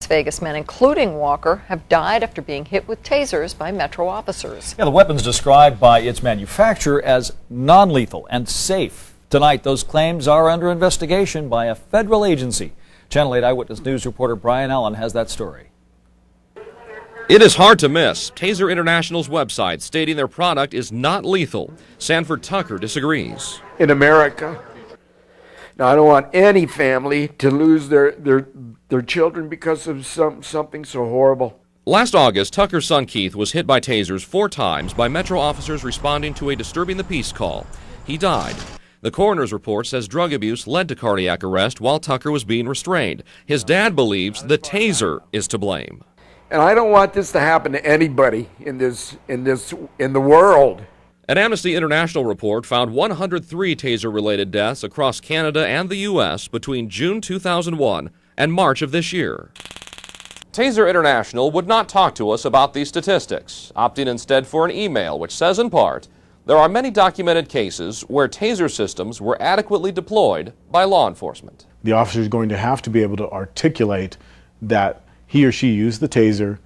Vegas men, including Walker, have died after being hit with tasers by Metro officers. Yeah, the weapon's described by its manufacturer as non-lethal and safe. Tonight, those claims are under investigation by a federal agency. Channel 8 Eyewitness News reporter Brian Allen has that story. It is hard to miss. Taser International's website stating their product is not lethal. Sanford Tucker disagrees. In America, now I don't want any family to lose their children because of something so horrible. Last August, Tucker's son Keith was hit by tasers 4 times by Metro officers responding to a disturbing the peace call. He died. The coroner's report says drug abuse led to cardiac arrest while Tucker was being restrained. His dad believes the taser is to blame. And I don't want this to happen to anybody in the world. An Amnesty International report found 103 taser-related deaths across Canada and the U.S. between June 2001 and March of this year. Taser International would not talk to us about these statistics, opting instead for an email which says in part, there are many documented cases where taser systems were adequately deployed by law enforcement. The officer is going to have to be able to articulate that he or she used the taser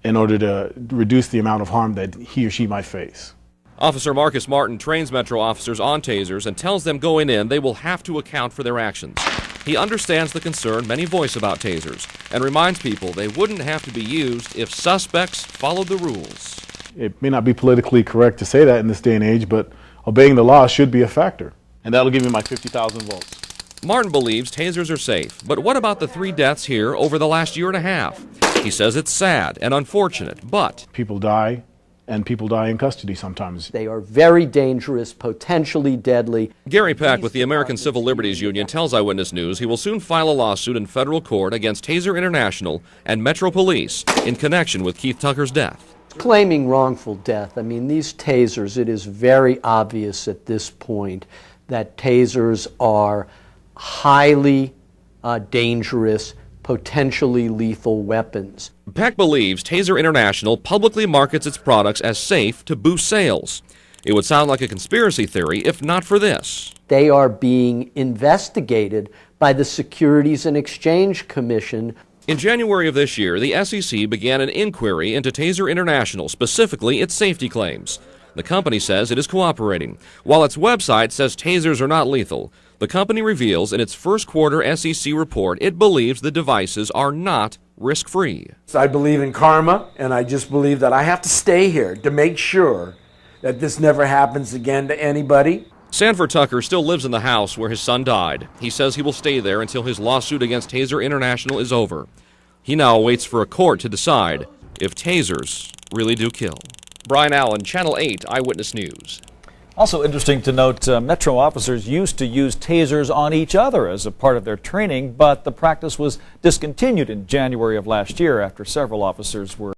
in order to reduce the amount of harm that he or she might face. Officer Marcus Martin trains Metro officers on tasers and tells them going in they will have to account for their actions. He understands the concern many voice about tasers and reminds people they wouldn't have to be used if suspects followed the rules. It may not be politically correct to say that in this day and age, but obeying the law should be a factor. And that'll give me my 50,000 votes. Martin believes tasers are safe, but what about the 3 deaths here over the last year and a half? He says it's sad and unfortunate, but people die, and people die in custody sometimes. They are very dangerous, potentially deadly. Gary Peck with the American Civil Liberties Union tells Eyewitness News he will soon file a lawsuit in federal court against Taser International and Metro Police in connection with Keith Tucker's death. Claiming wrongful death, I mean, these tasers, it is very obvious at this point that tasers are highly dangerous, potentially lethal weapons. Peck believes Taser International publicly markets its products as safe to boost sales. It would sound like a conspiracy theory if not for this. They are being investigated by the Securities and Exchange Commission. In January of this year, the SEC began an inquiry into Taser International, specifically its safety claims. The company says it is cooperating. While its website says tasers are not lethal, the company reveals in its first quarter SEC report it believes the devices are not risk-free. I believe in karma, and I just believe that I have to stay here to make sure that this never happens again to anybody. Sanford Tucker still lives in the house where his son died. He says he will stay there until his lawsuit against Taser International is over. He now waits for a court to decide if tasers really do kill. Brian Allen, Channel 8 Eyewitness News. Also interesting to note, Metro officers used to use tasers on each other as a part of their training, but the practice was discontinued in January of last year after several officers were